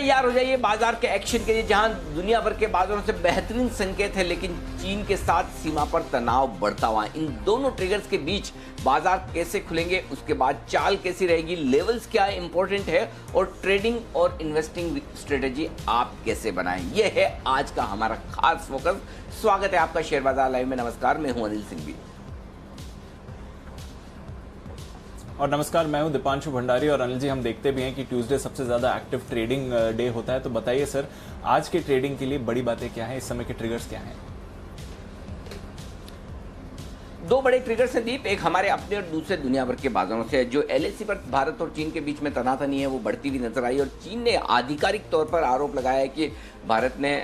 तैयार हो जाइए बाजार के एक्शन के लिए, जहां दुनिया भर के बाजारों से बेहतरीन संकेत है, लेकिन चीन के साथ सीमा पर तनाव बढ़ता हुआ। इन दोनों ट्रिगर्स के बीच बाजार कैसे खुलेंगे, उसके बाद चाल कैसी रहेगी, लेवल्स क्या इंपॉर्टेंट है, और ट्रेडिंग और इन्वेस्टिंग स्ट्रेटेजी आप कैसे बनाएं, यह है आज का हमारा खास फोकस। स्वागत है आपका शेयर बाजार लाइव में। नमस्कार, मैं हूं अनिल सिंघवी। और नमस्कार, मैं हूं दीपांशु भंडारी। और अनिल जी, हम देखते भी हैं कि ट्यूसडे सबसे ज़्यादा एक्टिव ट्रेडिंग डे होता है। तो बताइए सर, आज के ट्रेडिंग के लिए बड़ी बातें क्या हैं, इस समय के ट्रिगर्स क्या हैं? दो बड़े ट्रिगर्स हैं दीप, एक हमारे अपने और दूसरे दुनिया भर के बाजारों से। जो एलएसी पर भारत और चीन के बीच में तनातनी है वो बढ़ती हुई नजर आई, और चीन ने आधिकारिक तौर पर आरोप लगाया है कि भारत ने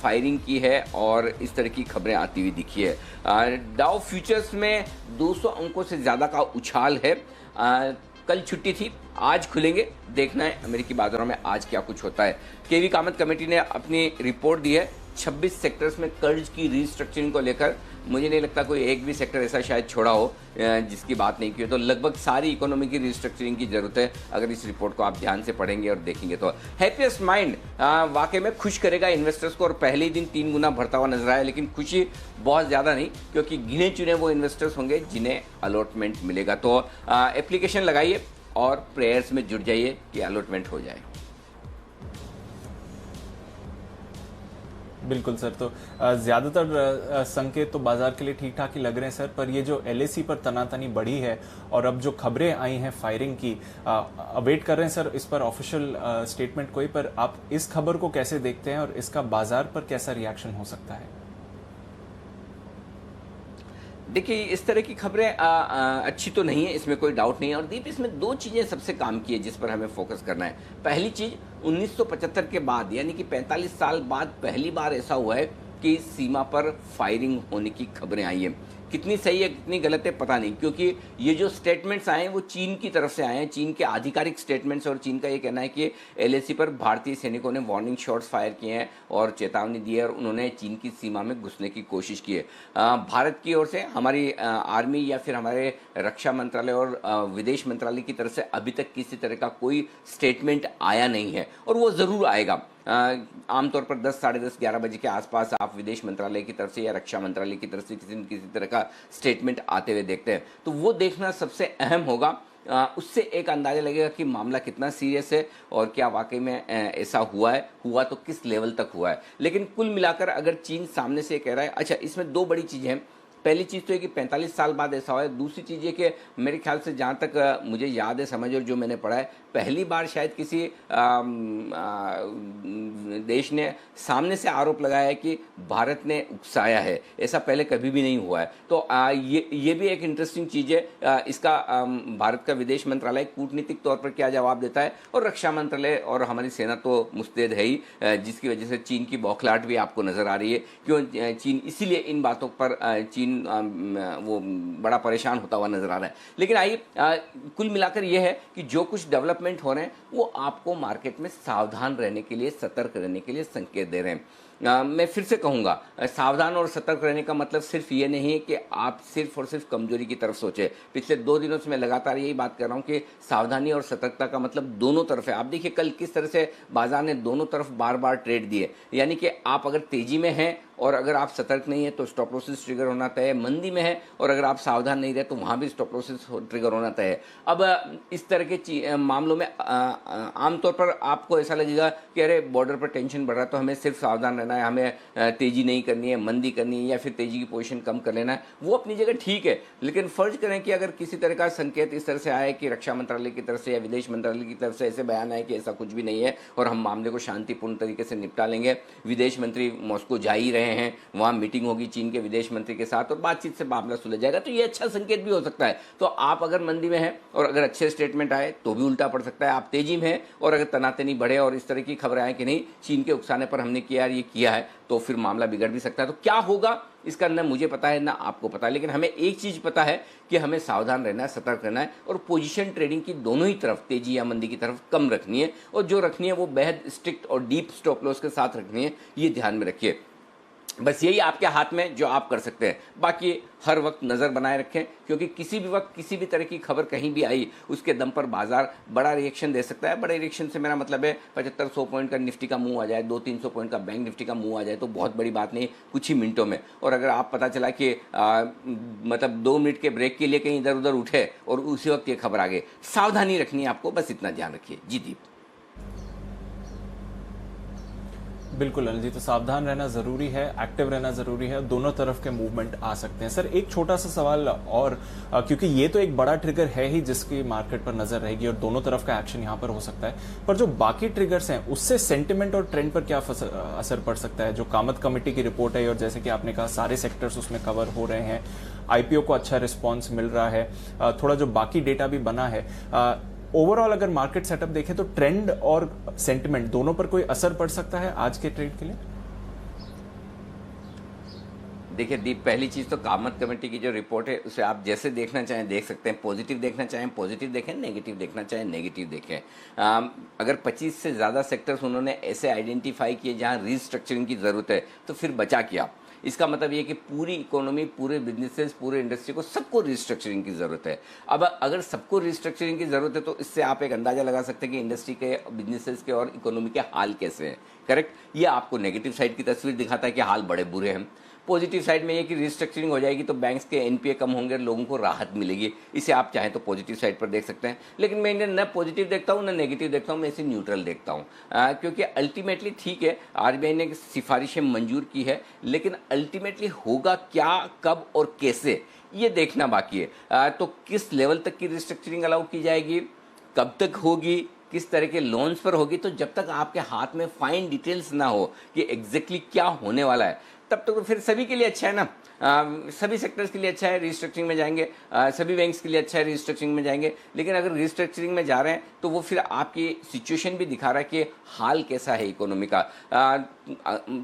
फायरिंग की है, और इस तरह की खबरें आती हुई दिखी है। डाउ फ्यूचर्स में 200 अंकों से ज़्यादा का उछाल है। कल छुट्टी थी, आज खुलेंगे, देखना है अमेरिकी बाजारों में आज क्या कुछ होता है। केवी कामत कमेटी ने अपनी रिपोर्ट दी है 26 सेक्टर्स में कर्ज की रीस्ट्रक्चरिंग को लेकर। मुझे नहीं लगता कोई एक भी सेक्टर ऐसा शायद छोड़ा हो जिसकी बात नहीं की हो। तो लगभग सारी इकोनॉमी की रीस्ट्रक्चरिंग की जरूरत है, अगर इस रिपोर्ट को आप ध्यान से पढ़ेंगे और देखेंगे तो। हैप्पीएस्ट माइंड वाकई में खुश करेगा इन्वेस्टर्स को, और पहले ही दिन 3 गुना बढ़ता हुआ नजर आया, लेकिन खुशी बहुत ज़्यादा नहीं, क्योंकि गिने चुने वो इन्वेस्टर्स होंगे जिन्हें अलॉटमेंट मिलेगा। तो एप्लीकेशन लगाइए और प्रेयर्स में जुट जाइए कि अलॉटमेंट हो जाए। बिल्कुल सर। तो ज़्यादातर संकेत तो बाजार के लिए ठीक ठाक ही लग रहे हैं सर, पर ये जो एलएसी पर तनातनी बढ़ी है और अब जो खबरें आई हैं फायरिंग की, अवेट कर रहे हैं सर इस पर ऑफिशियल स्टेटमेंट कोई, पर आप इस खबर को कैसे देखते हैं और इसका बाजार पर कैसा रिएक्शन हो सकता है? देखिए, इस तरह की खबरें अच्छी तो नहीं है, इसमें कोई डाउट नहीं है। और दीप, इसमें दो चीज़ें सबसे काम की है जिस पर हमें फोकस करना है। पहली चीज़, 1975 के बाद, यानी कि 45 साल बाद पहली बार ऐसा हुआ है कि सीमा पर फायरिंग होने की खबरें आई हैं। कितनी सही है कितनी गलत है पता नहीं, क्योंकि ये जो स्टेटमेंट्स आए हैं वो चीन की तरफ से आए हैं, चीन के आधिकारिक स्टेटमेंट्स। और चीन का ये कहना है कि एलएसी पर भारतीय सैनिकों ने वार्निंग शॉट्स फायर किए हैं और चेतावनी दी है, और उन्होंने चीन की सीमा में घुसने की कोशिश की है। भारत की ओर से हमारी आर्मी या फिर हमारे रक्षा मंत्रालय और विदेश मंत्रालय की तरफ से अभी तक किसी तरह का कोई स्टेटमेंट आया नहीं है, और वो ज़रूर आएगा। आमतौर पर 10, साढ़े 10, 11 बजे के आसपास आप विदेश मंत्रालय की तरफ से या रक्षा मंत्रालय की तरफ से किसी न किसी तरह का स्टेटमेंट आते हुए देखते हैं। तो वो देखना सबसे अहम होगा। उससे एक अंदाजा लगेगा कि मामला कितना सीरियस है और क्या वाकई में ऐसा हुआ है, हुआ तो किस लेवल तक हुआ है। लेकिन कुल मिलाकर अगर चीन सामने से कह रहा है, अच्छा, इसमें दो बड़ी चीज़ें हैं। पहली चीज़ तो है कि 45 साल बाद ऐसा हुआ है। दूसरी चीज़ ये कि मेरे ख्याल से जहाँ तक मुझे याद है, समझ और जो मैंने पढ़ा है, पहली बार शायद किसी देश ने सामने से आरोप लगाया है कि भारत ने उकसाया है। ऐसा पहले कभी भी नहीं हुआ है। तो ये भी एक इंटरेस्टिंग चीज़ है। इसका भारत का विदेश मंत्रालय कूटनीतिक तौर पर क्या जवाब देता है, और रक्षा मंत्रालय और हमारी सेना तो मुस्तैद है ही, जिसकी वजह से चीन की बौखलाहट भी आपको नज़र आ रही है। क्यों चीन इसीलिए इन बातों पर चीन वो बड़ा परेशान होता हुआ नजर आ रहा है। लेकिन आइए, कुल मिलाकर यह है कि जो कुछ डेवलपमेंट हो रहे हैं वो आपको मार्केट में सावधान रहने के लिए, सतर्क रहने के लिए संकेत दे रहे हैं। मैं फिर से कहूँगा, सावधान और सतर्क रहने का मतलब सिर्फ ये नहीं है कि आप सिर्फ और सिर्फ कमजोरी की तरफ सोचें। पिछले 2 दिनों से मैं लगातार यही बात कर रहा हूँ कि सावधानी और सतर्कता का मतलब दोनों तरफ है। आप देखिए कल किस तरह से बाजार ने दोनों तरफ बार बार ट्रेड दिए, यानी कि आप अगर तेजी में हैं और अगर आप सतर्क नहीं है तो स्टॉप लॉसेस ट्रिगर होना तय है, मंदी में है और अगर आप सावधान नहीं रहे तो वहाँ भी स्टॉप लॉसेस ट्रिगर होना तय है। अब इस तरह के मामलों में आमतौर पर आपको ऐसा लगेगा कि अरे बॉर्डर पर टेंशन बढ़ रहा है तो हमें सिर्फ सावधान रहना है, हमें तेजी नहीं करनी है, मंदी करनी है या फिर तेजी की पोजीशन कम कर लेना है। वो अपनी जगह ठीक है, लेकिन फर्ज करें कि अगर किसी तरह का संकेत इस तरह से आए कि रक्षा मंत्रालय की तरफ से या विदेश मंत्रालय की तरफ से ऐसे बयान आए कि ऐसा कुछ भी नहीं है और हम मामले को शांतिपूर्ण तरीके से निपटा लेंगे। विदेश मंत्री मॉस्को जा ही रहे हैं, वहाँ मीटिंग होगी चीन के विदेश मंत्री के साथ और बातचीत से मामला सुलझ जाएगा, तो ये अच्छा संकेत भी हो सकता है। तो आप अगर मंदी में हैं और अगर अच्छे स्टेटमेंट आए तो भी उल्टा पड़ सकता है। आप तेजी में हैं और अगर तनातनी बढ़े और इस तरह की खबर आए कि नहीं चीन के उकसाने पर हमने किया ये किया है, तो फिर मामला बिगड़ भी सकता है। तो क्या होगा इसका न मुझे पता है ना आपको पता है, लेकिन हमें एक चीज पता है कि हमें सावधान रहना है, सतर्क रहना है और पोजीशन ट्रेडिंग की दोनों ही तरफ, तेजी या मंदी की तरफ कम रखनी है और जो रखनी है वो बेहद स्ट्रिक्ट और डीप स्टॉप लॉस के साथ रखनी है, ये ध्यान में रखिए। बस यही आपके हाथ में जो आप कर सकते हैं। बाकी हर वक्त नज़र बनाए रखें, क्योंकि किसी भी वक्त किसी भी तरह की खबर कहीं भी आई उसके दम पर बाजार बड़ा रिएक्शन दे सकता है। बड़े रिएक्शन से मेरा मतलब है 75-100 पॉइंट का निफ्टी का मूव आ जाए, 200-300 पॉइंट का बैंक निफ्टी का मूव आ जाए तो बहुत बड़ी बात नहीं, कुछ ही मिनटों में। और अगर आप पता चला कि मतलब 2 मिनट के ब्रेक के लिए कहीं इधर उधर उठे और उसी वक्त ये खबर आ गई, सावधानी रखनी है आपको, बस इतना ध्यान रखिए। जी दीप। बिल्कुल अनिल जी, तो सावधान रहना जरूरी है, एक्टिव रहना जरूरी है, दोनों तरफ के मूवमेंट आ सकते हैं। सर एक छोटा सा सवाल और, क्योंकि ये तो एक बड़ा ट्रिगर है ही जिसकी मार्केट पर नजर रहेगी और दोनों तरफ का एक्शन यहां पर हो सकता है, पर जो बाकी ट्रिगर्स हैं उससे सेंटिमेंट और ट्रेंड पर क्या असर पड़ सकता है? जो कामत कमेटी की रिपोर्ट है और जैसे कि आपने कहा सारे सेक्टर्स उसमें कवर हो रहे हैं, आईपीओ को अच्छा रिस्पॉन्स मिल रहा है, थोड़ा जो बाकी डेटा भी बना है, ओवरऑल अगर मार्केट सेटअप देखें तो ट्रेंड और सेंटिमेंट दोनों पर कोई असर पड़ सकता है आज के ट्रेड के लिए? देखिए दीप, पहली चीज़ तो कामत कमेटी की जो रिपोर्ट है उसे आप जैसे देखना चाहें देख सकते हैं। पॉजिटिव देखना चाहें पॉजिटिव देखें, नेगेटिव देखना चाहें नेगेटिव देखें। अगर 25 से ज़्यादा सेक्टर्स उन्होंने ऐसे आइडेंटिफाई किए जहां रीस्ट्रक्चरिंग की ज़रूरत है, तो फिर बचा क्या? इसका मतलब ये कि पूरी इकोनॉमी, पूरे बिजनेसेस, पूरे इंडस्ट्री को, सबको रिस्ट्रक्चरिंग की ज़रूरत है। अब अगर सबको रिस्ट्रक्चरिंग की ज़रूरत है तो इससे आप एक अंदाज़ा लगा सकते हैं कि इंडस्ट्री के, बिजनेसेस के और इकोनॉमी के हाल कैसे हैं। करेक्ट? ये आपको नेगेटिव साइड की तस्वीर दिखाता है कि हाल बड़े बुरे हैं। पॉजिटिव साइड में ये कि रिस्ट्रक्चरिंग हो जाएगी तो बैंक्स के एनपीए कम होंगे, लोगों को राहत मिलेगी। इसे आप चाहें तो पॉजिटिव साइड पर देख सकते हैं, लेकिन मैं इन्हें न पॉजिटिव देखता हूँ न नेगेटिव देखता हूँ, मैं इसे न्यूट्रल देखता हूँ। क्योंकि अल्टीमेटली ठीक है, आरबीआई ने सिफारिशें मंजूर की है, लेकिन अल्टीमेटली होगा क्या, कब और कैसे, ये देखना बाकी है। तो किस लेवल तक की रिस्ट्रक्चरिंग अलाउ की जाएगी, कब तक होगी, किस तरह के लोन्स पर होगी, तो जब तक आपके हाथ में फाइन डिटेल्स ना हो कि एग्जैक्टली क्या होने वाला है, तब तक तो फिर सभी के लिए अच्छा है ना। सभी सेक्टर्स के लिए अच्छा है रिस्ट्रक्चरिंग में जाएंगे, सभी बैंक्स के लिए अच्छा है रिस्ट्रक्चरिंग में जाएंगे। लेकिन अगर रिस्ट्रक्चरिंग में जा रहे हैं तो वो फिर आपकी सिचुएशन भी दिखा रहा है कि हाल कैसा है इकोनॉमी का।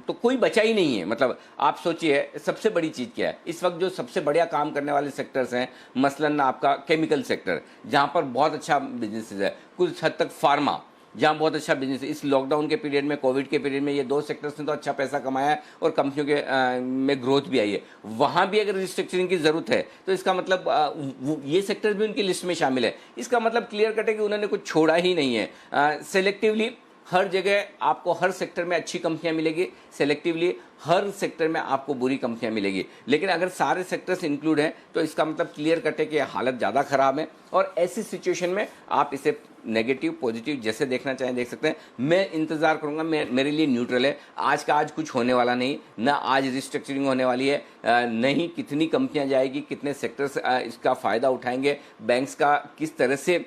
तो कोई बचा ही नहीं है। मतलब आप सोचिए सबसे बड़ी चीज़ क्या है इस वक्त, जो सबसे बढ़िया काम करने वाले सेक्टर्स हैं, मसलन आपका केमिकल सेक्टर जहाँ पर बहुत अच्छा बिजनेस है, कुछ हद तक फार्मा जहाँ बहुत अच्छा बिजनेस है। इस लॉकडाउन के पीरियड में, कोविड के पीरियड में ये 2 सेक्टर्स ने तो अच्छा पैसा कमाया है और कंपनियों के में ग्रोथ भी आई है। वहाँ भी अगर रिस्ट्रक्चरिंग की ज़रूरत है तो इसका मतलब ये सेक्टर भी उनकी लिस्ट में शामिल है। इसका मतलब क्लियर कट है कि उन्होंने कुछ छोड़ा ही नहीं है। सेलेक्टिवली हर जगह आपको हर सेक्टर में अच्छी कंपनियां मिलेगी, सेलेक्टिवली हर सेक्टर में आपको बुरी कंपनियां मिलेगी। लेकिन अगर सारे सेक्टर्स इंक्लूड हैं तो इसका मतलब क्लियर कट है कि हालत ज़्यादा ख़राब है। और ऐसी सिचुएशन में आप इसे नेगेटिव पॉजिटिव जैसे देखना चाहें देख सकते हैं। मैं इंतज़ार करूंगा, मेरे लिए न्यूट्रल है। आज का आज कुछ होने वाला नहीं, ना आज रिस्ट्रक्चरिंग होने वाली है, नहीं कितनी कंपनियां जाएगी, कितने सेक्टर्स इसका फ़ायदा उठाएंगे, बैंक्स का किस तरह से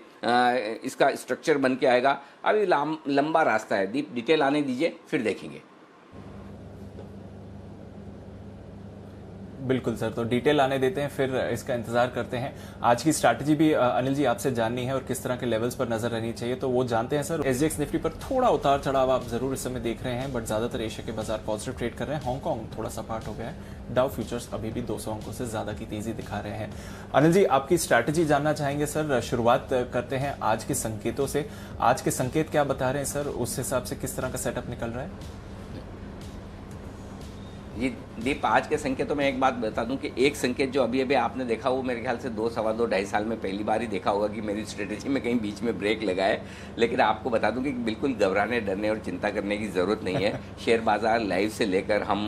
इसका स्ट्रक्चर बन के आएगा, अभी लंबा रास्ता है। डिटेल आने दीजिए फिर देखेंगे। बिल्कुल सर, तो डिटेल आने देते हैं फिर इसका इंतजार करते हैं। आज की स्ट्रैटेजी भी अनिल जी आपसे जाननी है और किस तरह के लेवल्स पर नजर रहनी चाहिए, तो वो जानते हैं सर। एसजीएक्स निफ्टी पर थोड़ा उतार चढ़ाव आप जरूर इस समय देख रहे हैं, बट ज्यादातर एशिया के बाजार पॉजिटिव ट्रेड कर रहे हैं। हांगकांग थोड़ा सा पार्ट हो गया है, डाउ फ्यूचर्स अभी भी 200 अंकों से ज्यादा की तेजी दिखा रहे हैं। अनिल जी आपकी स्ट्रैटेजी जानना चाहेंगे सर। शुरुआत करते हैं आज के संकेतों से। आज के संकेत क्या बता रहे हैं सर, उस हिसाब से किस तरह का सेटअप निकल रहा है? जी दीप, आज के संकेतों में एक बात बता दूं कि एक संकेत जो अभी अभी आपने देखा वो मेरे ख्याल से 2-2.5 साल में पहली बार ही देखा होगा कि मेरी स्ट्रेटेजी में कहीं बीच में ब्रेक लगा है। लेकिन आपको बता दूं कि बिल्कुल घबराने, डरने और चिंता करने की ज़रूरत नहीं है। शेयर बाज़ार लाइव से लेकर हम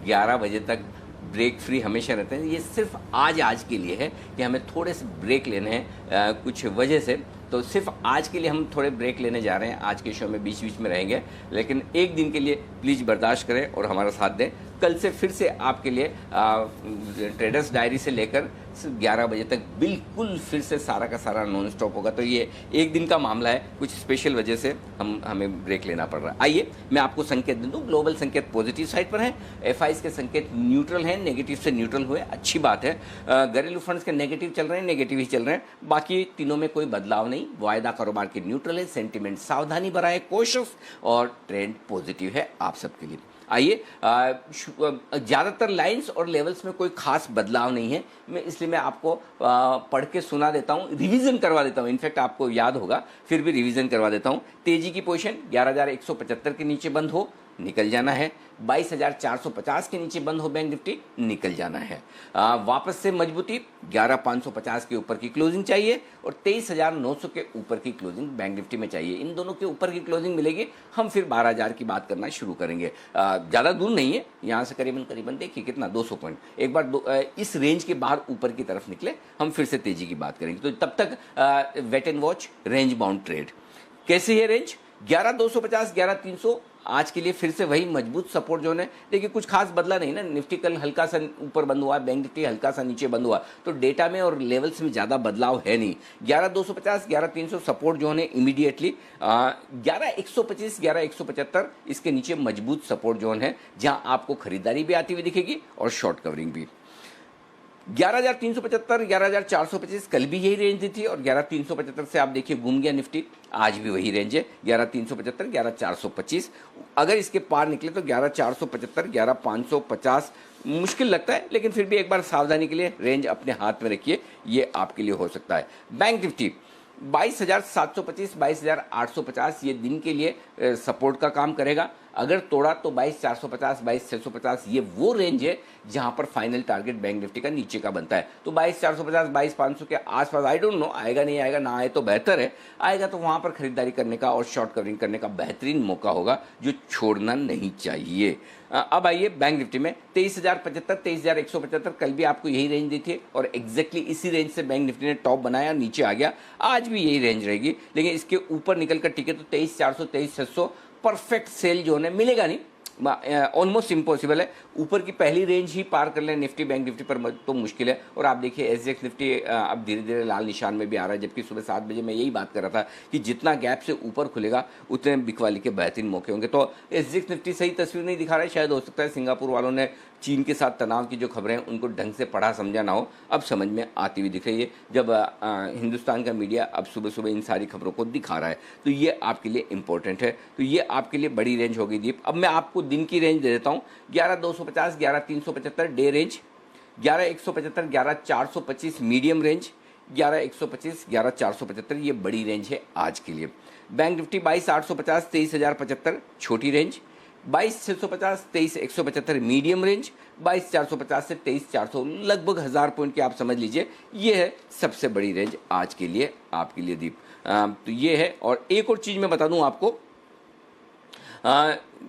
11 बजे तक ब्रेक फ्री हमेशा रहते हैं। ये सिर्फ आज के लिए है कि हमें थोड़े से ब्रेक लेने हैं कुछ वजह से, तो सिर्फ आज के लिए हम थोड़े ब्रेक लेने जा रहे हैं। आज के शो में बीच बीच में रहेंगे, लेकिन एक दिन के लिए प्लीज़ बर्दाश्त करें और हमारा साथ दें। कल से फिर से आपके लिए ट्रेडर्स डायरी से लेकर 11 बजे तक बिल्कुल फिर से सारा का सारा नॉन स्टॉप होगा। तो ये एक दिन का मामला है, कुछ स्पेशल वजह से हमें ब्रेक लेना पड़ रहा है। आइए मैं आपको संकेत दे दूँ। ग्लोबल संकेत पॉजिटिव साइड पर हैं, एफआईज के संकेत न्यूट्रल हैं, नेगेटिव से न्यूट्रल हुए, अच्छी बात है। घरेलू फंड्स के नेगेटिव चल रहे हैं, नेगेटिव ही चल रहे हैं, बाकी तीनों में कोई बदलाव नहीं। वायदा कारोबार के न्यूट्रल है, सेंटिमेंट सावधानी भरा है, कोशिश, और ट्रेंड पॉजिटिव है आप सबके लिए। आइए, ज़्यादातर लाइंस और लेवल्स में कोई खास बदलाव नहीं है, इसलिए मैं आपको पढ़ के सुना देता हूँ, रिवीजन करवा देता हूँ। इनफैक्ट आपको याद होगा, फिर भी रिवीजन करवा देता हूँ। तेजी की पोजीशन 11,175 के नीचे बंद हो, निकल जाना है। 22,450 के नीचे बंद हो बैंक निफ्टी, निकल जाना है। वापस से मजबूती 11,550 के ऊपर की क्लोजिंग चाहिए और 23,900 के ऊपर की क्लोजिंग बैंक निफ्टी में चाहिए। इन दोनों के ऊपर की क्लोजिंग मिलेगी, हम फिर 12,000 की बात करना शुरू करेंगे। ज़्यादा दूर नहीं है, यहाँ से करीबन करीबन देखिए कितना 200 पॉइंट, एक बार इस रेंज के बाहर ऊपर की तरफ निकले, हम फिर से तेजी की बात करेंगे। तो तब तक wait and watch, range bound trade. कैसे है रेंज? 11,250, 11,300 आज के लिए फिर से वही मजबूत सपोर्ट जोन है। देखिए कुछ खास बदला नहीं ना, निफ्टी कल हल्का सा ऊपर बंद हुआ, बैंक निफ्टी हल्का सा नीचे बंद हुआ, तो डेटा में और लेवल्स में ज़्यादा बदलाव है नहीं। 11,250, 11,300 सपोर्ट जोन है इमीडिएटली। 11,125, 11,175 इसके नीचे मजबूत सपोर्ट जोन है, जहां आपको खरीदारी भी आती हुई दिखेगी और शॉर्ट कवरिंग भी। 11,375, 11,425 कल भी यही रेंज दी थी और 11,375 से आप देखिए घूम गया निफ्टी, आज भी वही रेंज है 11,375, 11,425। अगर इसके पार निकले तो 11,475, 11,550 मुश्किल लगता है, लेकिन फिर भी एक बार सावधानी के लिए रेंज अपने हाथ में रखिए, ये आपके लिए हो सकता है। बैंक निफ्टी 22,725, 22,850 ये दिन के लिए सपोर्ट का काम करेगा। अगर तोड़ा तो 22,450, 22,650 ये वो रेंज है जहां पर फाइनल टारगेट बैंक निफ्टी का नीचे का बनता है। तो 22,450, 22,500 के आसपास, आई डोंट नो आएगा नहीं आएगा, ना आए तो बेहतर है, आएगा तो वहां पर खरीदारी करने का और शॉर्ट कवरिंग करने का बेहतरीन मौका होगा, जो छोड़ना नहीं चाहिए। अब आइए बैंक निफ्टी में 23,075, 23,175 कल भी आपको यही रेंज दी थी और एग्जैक्टली इसी रेंज से बैंक निफ्टी ने टॉप बनाया, नीचे आ गया। आज भी यही रेंज रहेगी, लेकिन इसके ऊपर निकल कर टिके तो 23,400, 23,600 परफेक्ट सेल जो है मिलेगा नहीं, ऑलमोस्ट इम्पॉसिबल है। ऊपर की पहली रेंज ही पार कर लें निफ्टी बैंक निफ्टी पर तो मुश्किल है। और आप देखिए एसजीएक्स निफ्टी अब धीरे धीरे लाल निशान में भी आ रहा है, जबकि सुबह 7 बजे मैं यही बात कर रहा था कि जितना गैप से ऊपर खुलेगा उतने बिकवाली के बेहतरीन मौके होंगे। तो एसजीएक्स निफ्टी सही तस्वीर नहीं दिखा रहा है, शायद हो सकता है सिंगापुर वालों ने चीन के साथ तनाव की जो खबरें हैं उनको ढंग से पढ़ा समझा ना हो, अब समझ में आती हुई दिख रही है जब हिंदुस्तान का मीडिया अब सुबह सुबह इन सारी खबरों को दिखा रहा है। तो ये आपके लिए इंपॉर्टेंट है, तो ये आपके लिए बड़ी रेंज होगी दीप। अब मैं आपको दिन की रेंज दे देता हूँ, 11,250, 11,375 डे रेंज, 11,175, 11,425 मीडियम रेंज, 11,125, 11,475 ये बड़ी रेंज है आज के लिए। बैंक निफ्टी 22,850, 23,075 छोटी रेंज, 22,650, 23,175 मीडियम रेंज, 22,450 से 23,400 लगभग 1000 पॉइंट की आप समझ लीजिए, ये है सबसे बड़ी रेंज आज के लिए आपके लिए दीप। तो ये है। और एक और चीज़ मैं बता दूं आपको,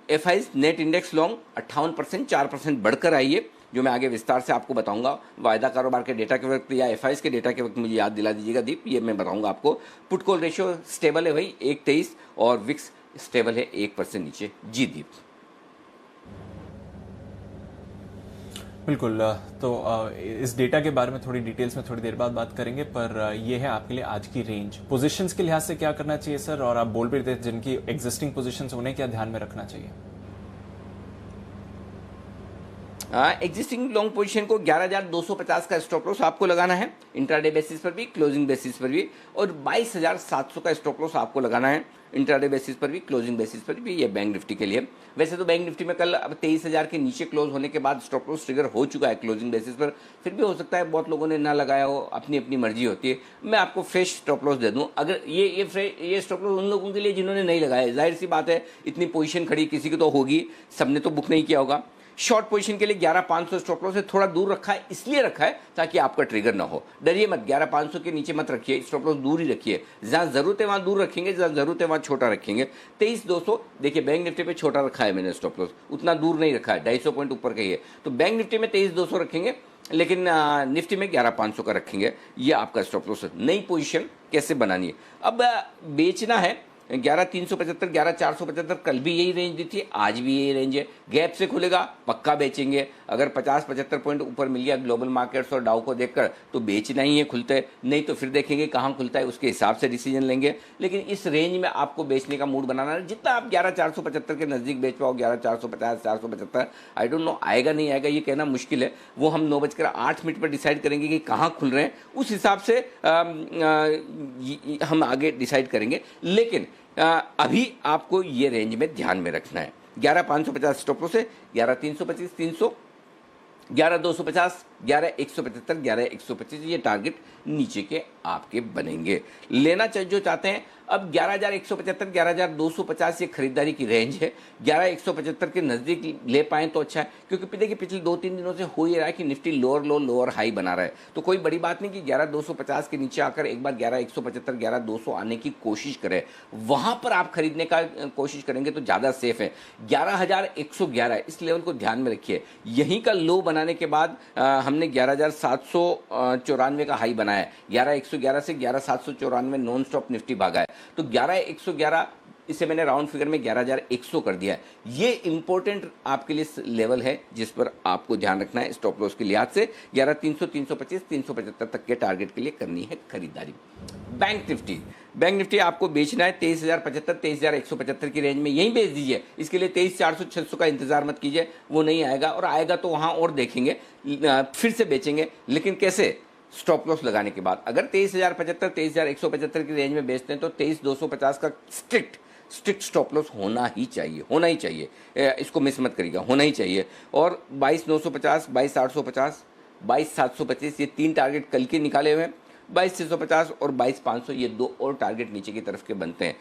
एफआईज नेट इंडेक्स लॉन्ग 58%, 4% बढ़कर आई है, जो मैं आगे विस्तार से आपको बताऊंगा। वायदा कारोबार के डेटा के वक्त या एफआईज के डेटा के वक्त मुझे याद दिला दीजिएगा दीप, ये मैं बताऊंगा आपको। पुट कॉल रेशियो स्टेबल है भाई 1.23 और विक्स स्टेबल है 1% नीचे। जी दीप। बिल्कुल, तो इस डेटा के बारे में थोड़ी डिटेल्स में थोड़ी देर बाद बात करेंगे, पर ये है आपके लिए आज की रेंज। पोजीशंस के लिहाज से क्या करना चाहिए सर, और आप बोल भी रहे थे जिनकी एग्जिस्टिंग पोजीशंस उन्हें क्या ध्यान में रखना चाहिए? एग्जिस्टिंग लॉन्ग पोजीशन को 11,250 का स्टॉप लॉस आपको लगाना है इंट्राडे बेसिस पर भी, क्लोजिंग बेसिस पर भी, और 22,700 का स्टॉप लॉस आपको लगाना है इंट्राडे बेसिस पर भी, क्लोजिंग बेसिस पर भी। ये बैंक निफ्टी के लिए। वैसे तो बैंक निफ्टी में कल अब 23,000 के नीचे क्लोज होने के बाद स्टॉप लॉस ट्रिगर हो चुका है क्लोजिंग बेसिस पर, फिर भी हो सकता है बहुत लोगों ने ना लगाया हो, अपनी अपनी मर्जी होती है। मैं आपको फ्रेश स्टॉप लॉस दे दूं, अगर ये स्टॉप लॉस उन लोगों के लिए जिन्होंने नहीं लगाया, जाहिर सी बात है इतनी पोजीशन खड़ी किसी की तो होगी, सबने तो बुक नहीं किया होगा। शॉर्ट पोजीशन के लिए 11,500 स्टॉप लॉस से थोड़ा दूर रखा है, इसलिए रखा है ताकि आपका ट्रिगर ना हो। डरिए मत, 11,500 के नीचे मत रखिए, स्टॉप लॉस दूर ही रखिए, जहां जरूरत है वहां दूर रखेंगे, जहां जरूरत है वहां छोटा रखेंगे। 23,200 देखिए बैंक निफ्टी पे छोटा रखा है मैंने स्टॉप लॉस, उतना दूर नहीं रखा है, 250 पॉइंट ऊपर का ही है। तो बैंक निफ्टी में 23,200 रखेंगे, लेकिन निफ्टी में 11,500 का रखेंगे। ये आपका स्टॉप लॉस है। नई पोजीशन कैसे बनानी है, अब बेचना है 11,375, 11,475 कल भी यही रेंज दी थी, आज भी यही रेंज है। गैप से खुलेगा पक्का बेचेंगे। अगर 50-75 पॉइंट ऊपर मिल गया ग्लोबल मार्केट्स और डाउ को देखकर तो बेचना ही है खुलते, नहीं तो फिर देखेंगे कहाँ खुलता है, उसके हिसाब से डिसीजन लेंगे। लेकिन इस रेंज में आपको बेचने का मूड बनाना है, जितना आप 11,475 के नज़दीक बेच पाओ, 11,450, 475, आई डोंट नो आएगा नहीं आएगा ये कहना मुश्किल है, वो हम 9:08 पर डिसाइड करेंगे कि कहाँ खुल रहे हैं, उस हिसाब से हम आगे डिसाइड करेंगे। लेकिन अभी आपको ये रेंज में ध्यान में रखना है। 11,550 स्टॉप लॉस है, 11,325, 300, 11,250, 11,175, 11,125 ये टारगेट नीचे के आपके बनेंगे। लेना चाहिए जो चाहते हैं अब 11,175 11,250 ये खरीदारी की रेंज है। 11,175 के नजदीक ले पाए तो अच्छा है, क्योंकि देखिए पिछले 2-3 दिनों से हो ही रहा है कि निफ्टी लोअर लो लोअर हाई बना रहा है, तो कोई बड़ी बात नहीं कि 11,250 के नीचे आकर एक बार 11,175 11,200 आने की कोशिश करें, वहां पर आप खरीदने का कोशिश करेंगे तो ज्यादा सेफ है। 11,111 इस लेवल को ध्यान में रखिए। यहीं का लो बनाने के बाद हमने 11,794 का हाई बनाया है। 11,111 से 11,794 नॉन स्टॉप निफ्टी भागा है, तो 11,111 इसे मैंने राउंड फिगर में 11,100 कर दिया है। ये इंपॉर्टेंट आपके लिए लेवल है जिस पर आपको ध्यान रखना है स्टॉप लॉस के लिहाज से। 11,300 325 375 तक के टारगेट के लिए करनी है खरीदारी। बैंक निफ्टी आपको बेचना है 23,075 23,175 की रेंज में, यहीं बेच दीजिए। इसके लिए 23,400 600 का इंतजार मत कीजिए, वो नहीं आएगा, और आएगा तो वहां और देखेंगे, फिर से बेचेंगे। लेकिन कैसे? स्टॉप लॉस लगाने के बाद। अगर 23,075 23,175 की रेंज में बेचते हैं तो 23,250 का स्ट्रिक्ट स्टॉप लॉस होना ही चाहिए। इसको मिस मत करिएगा, होना ही चाहिए। और 22,950 22,850 22,725 ये 3 टारगेट कल के निकाले हुए हैं। 22,650 और 22,500 ये 2 और टारगेट नीचे की तरफ के बनते हैं।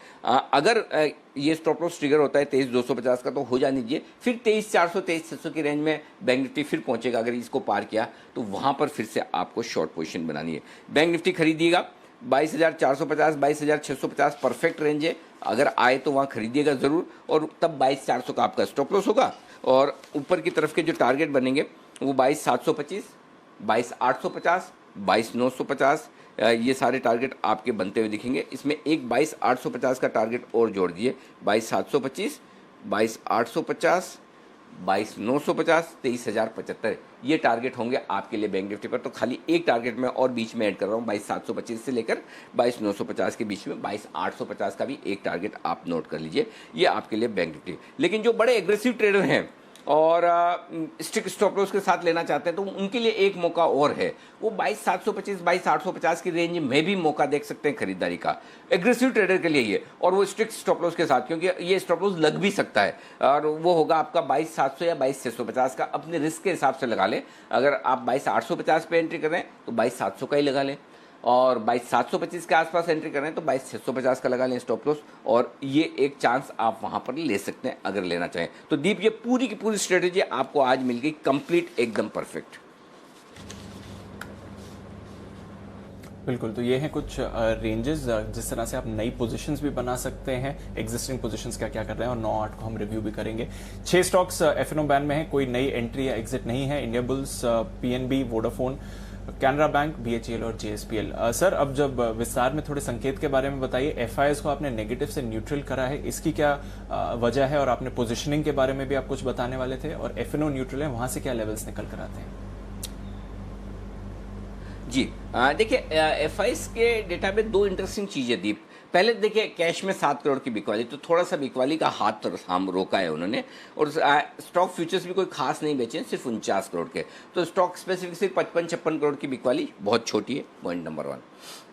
अगर ये स्टॉप लॉस ट्रिगर होता है 23,250 का तो हो जाने दीजिए, फिर 23,400 23,600 की रेंज में बैंक निफ्टी फिर पहुंचेगा। अगर इसको पार किया तो वहां पर फिर से आपको शॉर्ट पोजीशन बनानी है। बैंक निफ्टी खरीदिएगा 22,450 22,650 परफेक्ट रेंज है, अगर आए तो वहाँ खरीदिएगा ज़रूर, और तब 22,400 का आपका स्टॉप लॉस होगा। और ऊपर की तरफ के जो टारगेट बनेंगे वो 22,725 22,850 22,950 ये सारे टारगेट आपके बनते हुए दिखेंगे। इसमें एक 22,850 का टारगेट और जोड़ दिए, 22,725 22,850 22,950 23,075 ये टारगेट होंगे आपके लिए बैंक निफ्टी पर। तो खाली एक टारगेट में और बीच में ऐड कर रहा हूँ, 22,725 से लेकर 22,950 के बीच में 22,850 का भी एक टारगेट आप नोट कर लीजिए, ये आपके लिए बैंक निफ्टी। लेकिन जो बड़े एग्रेसिव ट्रेडर हैं और स्ट्रिक्ट स्टॉप लॉस के साथ लेना चाहते हैं तो उनके लिए एक मौका और है, वो 22,725 22,850 की रेंज में भी मौका देख सकते हैं खरीदारी का, एग्रेसिव ट्रेडर के लिए ये, और वो स्ट्रिक्ट स्टॉप लॉस के साथ, क्योंकि ये स्टॉप लॉस लग भी सकता है और वो होगा आपका 22,700 या 22,650 का। अपने रिस्क के हिसाब से लगा लें। अगर आप 22,850 पे एंट्री कर रहे हैं तो 22,700 का ही लगा लें, और 22,725 के आसपास एंट्री कर रहे हैं तो 22,650 का लगा लें स्टॉप लॉस, और ये एक चांस आप वहां पर ले सकते हैं अगर लेना चाहें तो। दीप, ये पूरी की पूरी स्ट्रेटेजी आपको आज मिल गई कंप्लीट, एकदम परफेक्ट। बिल्कुल, तो ये हैं कुछ रेंजेस जिस तरह से आप नई पोजीशंस भी बना सकते हैं, एग्जिस्टिंग पोजीशंस क्या क्या कर रहे हैं, और 9-8 को हम रिव्यू भी करेंगे। 6 स्टॉक्स एफएनओ बैन में है, कोई नई एंट्री या एग्जिट नहीं है। India bulls, PNB, Vodafone, Canara bank, BHEL और जेएसपीएल। सर, अब जब विस्तार में थोड़े संकेत के बारे में बताइए। एफआईएस को आपने नेगेटिव से न्यूट्रल करा है, इसकी क्या वजह है, और आपने पोजीशनिंग के बारे में भी आप कुछ बताने वाले थे, और एफएनओ न्यूट्रल है, वहां से क्या लेवल्स निकल कर आते हैं? जी देखिए, एफआईएस के डेटा में 2 इंटरेस्टिंग चीजें दीप। पहले देखिए, कैश में 7 करोड़ की बिकवाली, तो थोड़ा सा बिकवाली का हाथ तो हम रोका है उन्होंने, और स्टॉक फ्यूचर्स भी कोई खास नहीं बेचे, सिर्फ 49 करोड़ के। तो स्टॉक स्पेसिफिक सिर्फ 55-56 करोड़ की बिकवाली बहुत छोटी है, पॉइंट नंबर 1,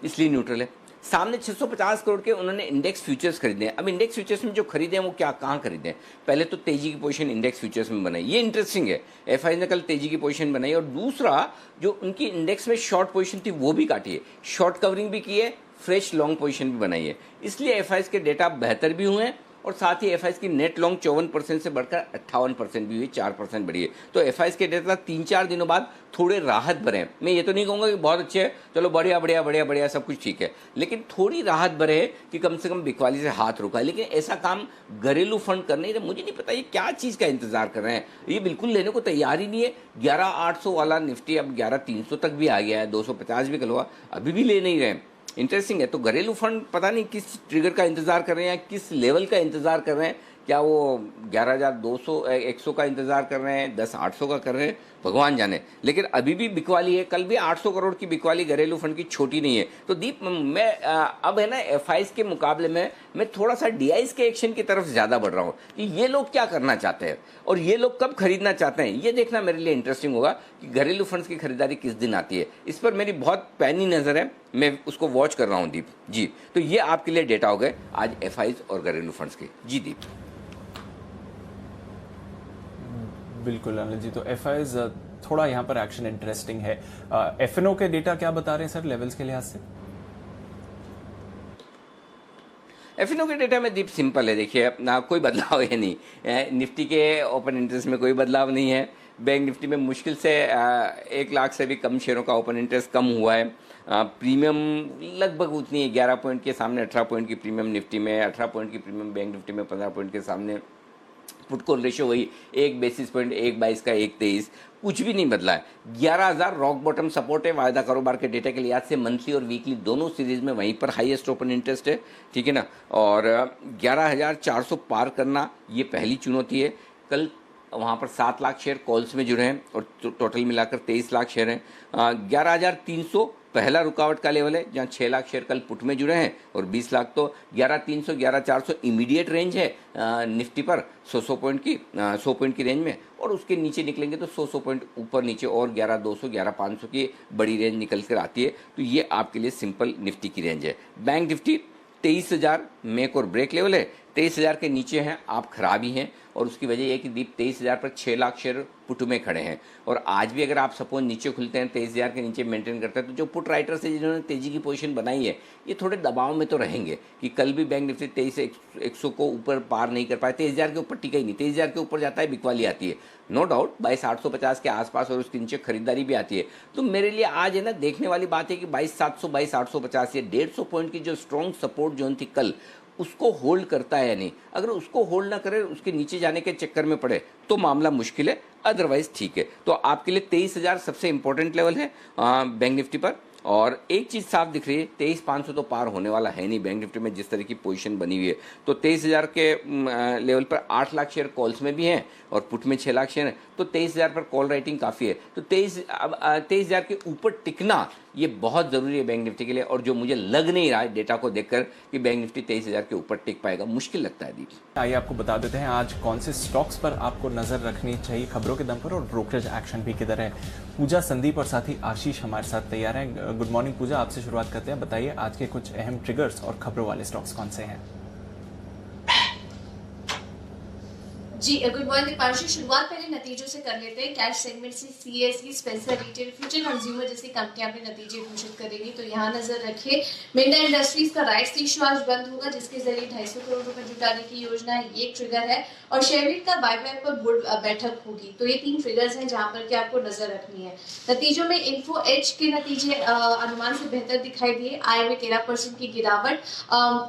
इसलिए न्यूट्रल है। सामने 650 करोड़ के उन्होंने इंडेक्स फ्यूचर्स खरीदे हैं। अब इंडेक्स फ्यूचर्स में जो खरीदे हैं वो कहाँ खरीदे हैं? पहले तो तेजी की पोजीशन इंडेक्स फ्यूचर्स में बनाई, ये इंटरेस्टिंग है। एफआई ने कल तेजी की पोजीशन बनाई, और दूसरा जो उनकी इंडेक्स में शॉर्ट पोजीशन थी वो भी काटी है, शॉर्ट कवरिंग भी की है, फ्रेश लॉन्ग पोजीशन भी बनाई है। इसलिए एफआईएस के डेटा बेहतर भी हुए हैं, और साथ ही एफआईएस की नेट लॉन्ग 54% से बढ़कर 58% भी हुई, 4% बढ़ी है। तो एफआईएस के डेटा 3-4 दिनों बाद थोड़े राहत भरे हैं। मैं ये तो नहीं कहूँगा कि बहुत अच्छे हैं, चलो बढ़िया बढ़िया बढ़िया बढ़िया सब कुछ ठीक है, लेकिन थोड़ी राहत भरे है कि कम से कम बिकवाली से हाथ रुका है। लेकिन ऐसा काम घरेलू फंड कर नहीं रहे। मुझे नहीं पता ये क्या चीज़ का इंतजार कर रहे हैं, ये बिल्कुल लेने को तैयार ही नहीं है। 11,800 वाला निफ्टी अब 11,300 तक भी आ गया है, 250 भी कल हुआ, अभी भी ले नहीं रहे। इंटरेस्टिंग है। तो घरेलू फंड पता नहीं किस ट्रिगर का इंतजार कर रहे हैं, किस लेवल का इंतजार कर रहे हैं, क्या वो 11,200 100 का इंतजार कर रहे हैं, 10,800 का कर रहे हैं, भगवान जाने। लेकिन अभी भी बिकवाली है, कल भी 800 करोड़ की बिकवाली घरेलू फंड की छोटी नहीं है। तो दीप, मैं अब है ना एफआईएस के मुकाबले में मैं थोड़ा सा डीआईएस के एक्शन की तरफ ज्यादा बढ़ रहा हूँ कि ये लोग क्या करना चाहते हैं और ये लोग कब खरीदना चाहते हैं, ये देखना मेरे लिए इंटरेस्टिंग होगा कि घरेलू फंड्स की खरीदारी किस दिन आती है। इस पर मेरी बहुत पैनी नजर है, मैं उसको वॉच कर रहा हूँ दीप जी। तो ये आपके लिए डेटा हो गए आज एफआईएस और घरेलू फंड्स के। जी दीप। बिल्कुल अनिल जी, तो एफआईएस थोड़ा यहाँ पर एक्शन इंटरेस्टिंग है। एफएनओ के डेटा क्या बता रहे हैं सर लेवल्स के लिहाज से? एफिनो के डेटा में दीप सिंपल है, देखिए ना कोई बदलाव है नहीं। निफ्टी के ओपन इंटरेस्ट में कोई बदलाव नहीं है। बैंक निफ्टी में मुश्किल से 1 लाख से भी कम शेयरों का ओपन इंटरेस्ट कम हुआ है। प्रीमियम लगभग उतनी है, 11 पॉइंट के सामने 18 पॉइंट की प्रीमियम निफ्टी में, 18 पॉइंट की प्रीमियम बैंक निफ्टी में, 15 पॉइंट के सामने पुट कॉल रेशियो वही 1 बेसिस पॉइंट 1.22 का 1.23, कुछ भी नहीं बदला है। 11,000 रॉक बॉटम सपोर्ट है वायदा कारोबार के डेटा के लिहाज से, मंथली और वीकली दोनों सीरीज में वहीं पर हाईएस्ट ओपन इंटरेस्ट है, ठीक है ना। और 11,400 पार करना ये पहली चुनौती है। कल वहाँ पर 7 लाख शेयर कॉल्स में जुड़े हैं और टोटल मिलाकर 23 लाख शेयर हैं। 11,300 पहला रुकावट का लेवल है, जहाँ 6 लाख शेयर कल पुट में जुड़े हैं और 20 लाख तो 11,300 11,400 इमीडिएट रेंज है निफ्टी पर 100 पॉइंट की रेंज में, और उसके नीचे निकलेंगे तो 100 पॉइंट ऊपर नीचे और 11,200 11,500 की बड़ी रेंज निकल कर आती है। तो ये आपके लिए सिंपल निफ्टी की रेंज है। बैंक निफ्टी 23,000 मेक और ब्रेक लेवल है, 23,000 के नीचे हैं आप खराबी हैं, और उसकी वजह यह कि दीप 23,000 पर 6 लाख शेयर पुट में खड़े हैं। और आज भी अगर आप सपोज नीचे खुलते हैं 23,000 के नीचे मेंटेन करते हैं, तो जो पुट राइटर्स है जिन्होंने तेजी की पोजीशन बनाई है ये थोड़े दबाव में तो रहेंगे कि कल भी बैंक निफ्टी 23,100 को ऊपर पार नहीं कर पाए, 23,000 के ऊपर टिका ही नहीं। 23,000 के ऊपर जाता है बिकवाली आती है, नो डाउट 22,850 के आसपास, और उसके नीचे खरीदारी भी आती है। तो मेरे लिए आज है ना देखने वाली बात है कि 22,700 22,850 ये 150 पॉइंट की जो स्ट्रॉन्ग सपोर्ट जोन थी कल, उसको होल्ड करता है या नहीं। अगर उसको होल्ड ना करे, उसके नीचे जाने के चक्कर में पड़े तो मामला मुश्किल है, अदरवाइज ठीक है। तो आपके लिए 23,000 सबसे इंपॉर्टेंट लेवल है बैंक निफ्टी पर। और एक चीज़ साफ दिख रही है, 23,500 तो पार होने वाला है नहीं बैंक निफ्टी में जिस तरह की पोजीशन बनी हुई है। तो 23,000 के लेवल पर 8 लाख शेयर कॉल्स में भी हैं और पुट में 6 लाख शेयर हैं, तो 23,000 पर कॉल राइटिंग काफ़ी है। तो 23,000 के ऊपर टिकना ये बहुत ज़रूरी है बैंक निफ्टी के लिए, और जो मुझे लग नहीं रहा है डेटा को देखकर कि बैंक निफ्टी 23,000 के ऊपर टिक पाएगा, मुश्किल लगता है। दीप आइए आपको बता देते हैं आज कौन से स्टॉक्स पर आपको नजर रखनी चाहिए खबरों के दम पर, और ब्रोकरेज एक्शन भी किधर है। पूजा, संदीप और साथी आशीष हमारे साथ तैयार हैं। गुड मॉर्निंग पूजा, आपसे शुरुआत करते हैं। बताइए आज के कुछ अहम ट्रिगर्स और खबरों वाले स्टॉक्स कौन से हैं। जी गुड मॉर्निंग दीपांशु। शुरुआत पहले नतीजों से कर लेते हैं। कैश सेगमेंट से CSE, special retail, future consumer जैसी कंपनियां अपने नतीजे घोषित करेंगी, तो यहाँ नजर रखिए। मिंडा इंडस्ट्रीज का राइट्स इशू आज बंद होगा, जिसके जरिए 250 करोड़ रुपए जुटाने की योजना है, ये एक ट्रिगर है। और शेयरविट का बायबैक पर बोर्ड बैठक होगी। तो ये 3 ट्रिगर्स हैं जहां पर कि आपको नजर रखनी है। नतीजों में इन्फो एज के नतीजे अनुमान से बेहतर दिखाई दिए। आय में 13% की गिरावट,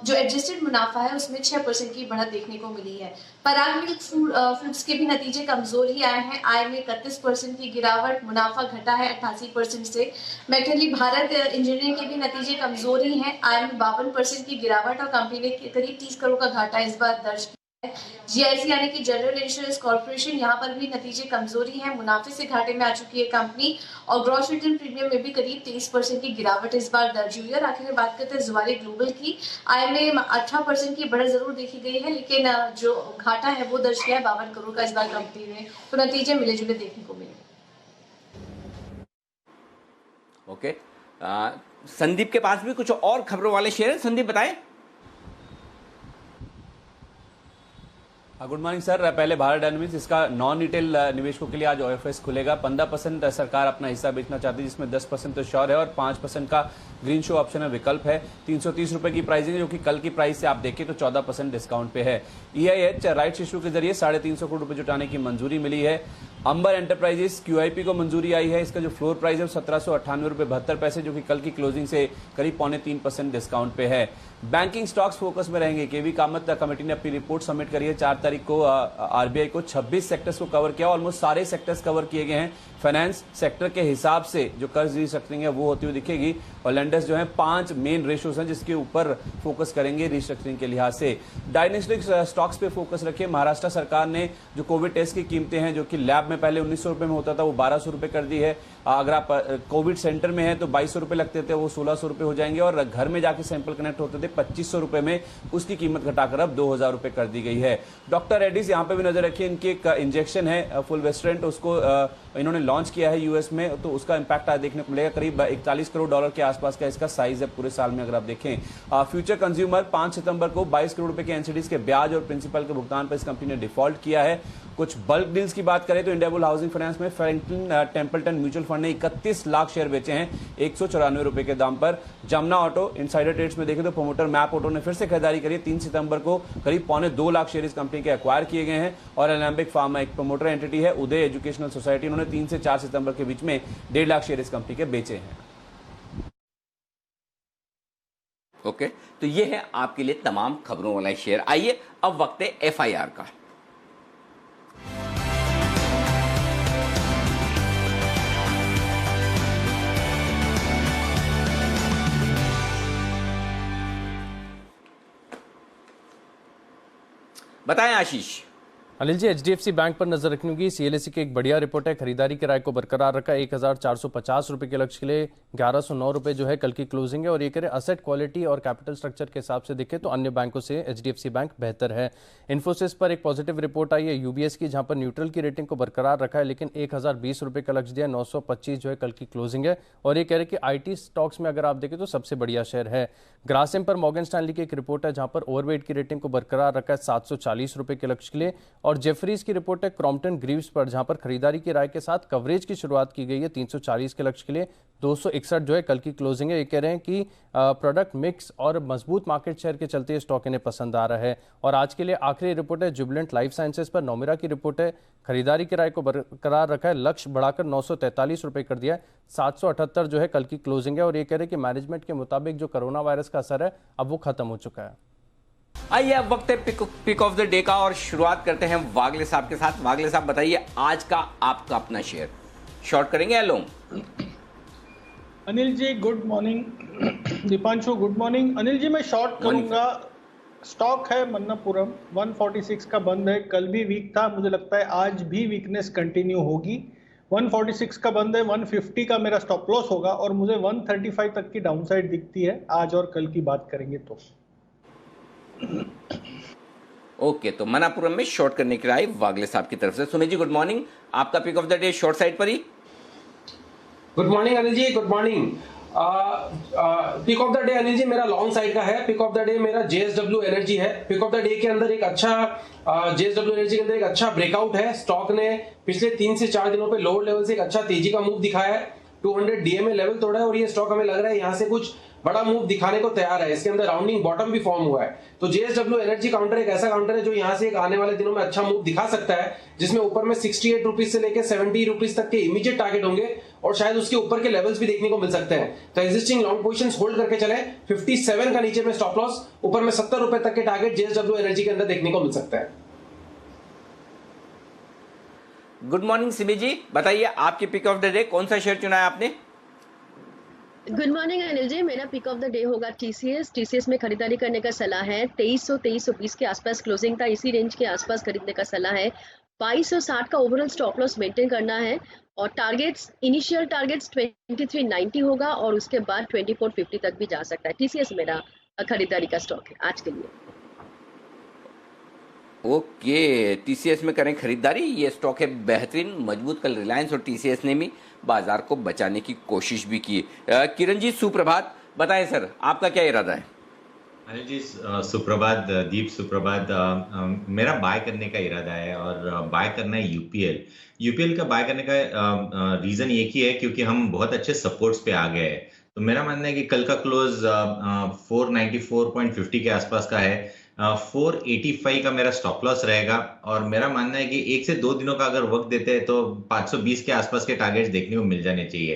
जो एडजस्टेड मुनाफा है उसमें 6% की बढ़त देखने को मिली है। पराग मिल्क फूड्स के भी नतीजे कमजोर ही आए हैं। आय में 31% की गिरावट, मुनाफा घटा है 88% से। मैकेली भारत इंजीनियरिंग के भी नतीजे कमजोर ही हैं। आय में 52% की गिरावट और कंपनी ने करीब 30 करोड़ का घाटा इस बार दर्ज किया है। जीआईसी यानी कि जनरल इंश्योरेंस कॉर्पोरेशन, यहाँ पर भी नतीजे कमजोरी हैं। मुनाफे से घाटे में आ चुकी है कंपनी, और ग्रॉस रिटर्न प्रीमियम में भी करीब 23% की गिरावट इस बार दर्ज हुई है। और आखिर में बात करते हैं जुवारी ग्लोबल की। आय में 18% की बढ़त जरूर देखी गई है, लेकिन जो घाटा है वो दर्ज किया है 52 करोड़ का इस बार कंपनी ने। तो नतीजे मिले जुले देखने को मिले। ओके, संदीप के पास भी कुछ और खबरों वाले शेयर हैं, संदीप बताएं। Good morning sir. पहले भारत डायनामिक्स, इसका नॉन रिटेल निवेशकों के लिए आज ओएफएस खुलेगा। 15% सरकार अपना हिस्सा बेचना चाहती है, जिसमें 10% तो श्योर है और 5% का ग्रीन शो ऑप्शन है, विकल्प है। 330 रुपए की प्राइसिंग है, जो कि कल की प्राइस से आप देखें तो 14% डिस्काउंट पे है। ईआईएच राइट्स इशू के जरिए 350 करोड़ रुपए जुटाने की मंजूरी मिली है। अंबर एंटरप्राइजेस क्यूआईपी को मंजूरी आई है। इसका जो फ्लोर प्राइस है 1798 रुपए 72 पैसे, जो कि कल की क्लोजिंग से करीब 3.25% डिस्काउंट पे है। बैंकिंग स्टॉक्स फोकस में रहेंगे। केवी कामत कमेटी ने अपनी रिपोर्ट सबमिट करी है 4 तारीख को आरबीआई को। 26 सेक्टर्स को कवर किया, ऑलमोस्ट सारे सेक्टर्स कवर किए गए हैं। फाइनेंस सेक्टर के हिसाब से जो कर्ज रिस्ट्रक्चरिंग है वो होती हुई दिखेगी, और लेंडर्स जो है 5 मेन रेशियोज हैं जिसके ऊपर फोकस करेंगे रिस्ट्रक्चरिंग के लिहाज से। डायग्नोस्टिक स्टॉक्स पे फोकस रखिए। महाराष्ट्र सरकार ने जो कोविड टेस्ट की कीमतें हैं, जो कि लैब में पहले 1900 रुपए में होता था, वो 1200 रुपए कर दी है। अगर आप कोविड सेंटर में है तो 2200 रुपए लगते थे, वो 1600 रुपए हो जाएंगे, और घर में जाके सैंपल कनेक्ट होते थे 2500 रुपए में, उसकी कीमत घटाकर अब 2000 रुपए कर दी गई है। डॉक्टर रेड्डीज यहाँ पे भी नजर रखिए। इनकी एक इंजेक्शन है फुल वेस्ट्रेंट, उसको इन्होंने लॉन्च किया है यूएस में, तो उसका इंपैक्ट आज देखने को मिलेगा। करीब 41 करोड़ डॉलर के आसपास का इसका साइज है पूरे साल में अगर आप देखें। फ्यूचर कंज्यूमर 5 सितंबर को 22 करोड़ रुपए के एनसीडीज के ब्याज और प्रिंसिपल के भुगतान पर इस कंपनी ने डिफॉल्ट किया है। कुछ बल्क डील्स की बात करें तो इंडियाबुल हाउसिंग फाइनेंस में फ्रैंकलिन टेम्पल्टन म्यूचुअल फंड ने 31 लाख शेयर बेचे हैं 194 रुपए के दाम पर। जमुना ऑटो इनसाइडर ट्रेड्स में देखें तो प्रोमोटर मैप ऑटो ने फिर से खरीदारी करी। 3 सितंबर को करीब 1.25 लाख शेयर इस कंपनी के एक्वायर किए गए हैं। और एलेम्बिक फार्मा एक प्रोमोटर एंटिटी है, उदय एजुकेशनल सोसाइटी, उन्होंने 3 से 4 सितंबर के बीच में 1.5 लाख शेयर इस कंपनी के बेचे हैं। ओके, तो ये है आपके लिए तमाम खबरों वाला शेयर। आइए अब वक्त है FIR का। बताएं आशीष। अनिल जी, HDFC बैंक पर नजर रखने की CLSE की एक बढ़िया रिपोर्ट है। खरीदारी के राय को बरकरार रखा। 1450 रुपए के लक्ष्य के लिए 1109 रुपए जो है कल की क्लोजिंग है। और ये करें असेट क्वालिटी और कैपिटल स्ट्रक्चर के हिसाब से देखें तो अन्य बैंकों से HDFC बैंक बेहतर है। इन्फोसिस पर एक पॉजिटिव रिपोर्ट आई है UBS की, जहां पर न्यूट्रल की रेटिंग को बरकरार रखा है, लेकिन 1020 रुपए का लक्ष्य दिया। 925 जो है कल की क्लोजिंग है। और ये कह रहे कि IT स्टॉक्स में अगर आप देखें तो सबसे बढ़िया शेयर है। ग्रासिम पर मॉर्गन स्टैनली की एक रिपोर्ट है, जहां पर ओवरवेट की रेटिंग को बरकरार रखा है 740 रुपए के लक्ष्य के लिए। और जेफरीज की रिपोर्ट है क्रॉम्पटन ग्रीव्स पर, जहां पर खरीदारी की राय के साथ कवरेज की शुरुआत की गई है 340 के लक्ष्य के लिए। 261 जो है कल की क्लोजिंग है। ये कह रहे हैं कि प्रोडक्ट मिक्स और मजबूत मार्केट शेयर के चलते स्टॉक इन्हें पसंद आ रहा है। और आज के लिए आखिरी रिपोर्ट है जुबिलेंट लाइफ साइंसेज पर, नोमेरा की रिपोर्ट है। खरीदारी की राय को बरकरार रखा है, लक्ष्य बढ़ाकर 943 रुपए कर दिया है। 778 जो है कल की क्लोजिंग है। और ये कह रहे हैं कि मैनेजमेंट के मुताबिक जो कोरोना वायरस का असर है अब वो खत्म हो चुका है। आइए अब वक्त है पिक ऑफ द डे का और शुरुआत करते हैं वागले साहब के साथ। वागले साहब बताइए आज का आपका अपना शेयर शॉर्ट करेंगे या long? Anil ji good morning. Deepanshu good morning. Anil ji मैं शॉर्ट करूंगा। स्टॉक है मन्नापुरम, 146 का बंद है। कल भी वीक था, मुझे लगता है आज भी वीकनेस कंटिन्यू होगी। 146 का बंद है, 150 का मेरा स्टॉप लॉस होगा और मुझे 135 तक की डाउनसाइड दिखती है आज और कल की बात करेंगे तो। ओके, तो मनापुरम में शॉर्ट करने की राय वागले साहब की तरफ से। सुमित जी गुड मॉर्निंग, आपका pick of the day short side पर ही। Good morning Anil ji, good morning. Pick of the day Anil ji मेरा लॉन्ग साइड का है। पिक ऑफ द डे मेरा JSW एनर्जी है। पिक ऑफ द डे के अंदर एक अच्छा JSW एनर्जी के अंदर एक अच्छा ब्रेकआउट है। स्टॉक ने पिछले 3 से 4 दिनों पे लोअर लेवल से एक अच्छा तेजी का मूव दिखाया है। 200 DMA लेवल तोड़ा है और ये स्टॉक हमें लग रहा है यहाँ से कुछ बड़ा मूव दिखाने को तैयार है। इसके अंदर राउंडिंग बॉटम भी फॉर्म हुआ है। तो JSW एनर्जी काउंटर एक ऐसा काउंटर है जो यहाँ से एक आने वाले दिनों में अच्छा मूव दिखा सकता है, जिसमें ऊपर में 68 रुपीज से लेकर 70 रुपीज तक के इमीडिएट टारगेट होंगे और शायद उसके ऊपर के लेवल्स भी देखने को मिल सकते हैं। तो एग्जिस्टिंग लॉन्ग पोजीशंस होल्ड करके चले। 57 का नीचे में स्टॉप लॉस, ऊपर में 70 रुपए तक के टारगेट JSW एनर्जी के अंदर देखने को मिल सकता है। गुड मॉर्निंग सिमी जी, बताइए आपकी पिक ऑफ द डे कौन सा शेयर चुना है आपने? गुड मॉर्निंग अनिल जी, मेरा पिक ऑफ द डे होगा TCS में खरीदारी करने का सलाह है। 2300-2320 के आसपास क्लोजिंग था, इसी रेंज के आसपास खरीदने का सलाह है। 2260 का ओवरऑल स्टॉप लॉस मेंटेन करना है और टारगेट्स इनिशियल टारगेट्स 2390 होगा और उसके बाद 2450 तक भी जा सकता है। TCS मेरा खरीदारी का स्टॉक है आज के लिए। ओके, TCS में करें खरीदारी। ये स्टॉक है बेहतरीन, मजबूत। कल रिलायंस और TCS ने भी बाजार को बचाने की कोशिश भी की। किरण जी सुप्रभात, बताएं सर आपका क्या इरादा है? अनिल जी सुप्रभात, दीप सुप्रभात। मेरा बाय करने का इरादा है और बाय करना है यूपीएल का बाय करने का रीजन एक ही है क्योंकि हम बहुत अच्छे सपोर्ट्स पे आ गए हैं। तो मेरा मानना है कि कल का क्लोज 494.50 के आसपास का है। 485 का मेरा स्टॉप लॉस रहेगा और मेरा मानना है कि 1 से 2 दिनों का अगर वक्त देते हैं तो 520 के आसपास के टारगेट्स देखने को मिल जाने चाहिए।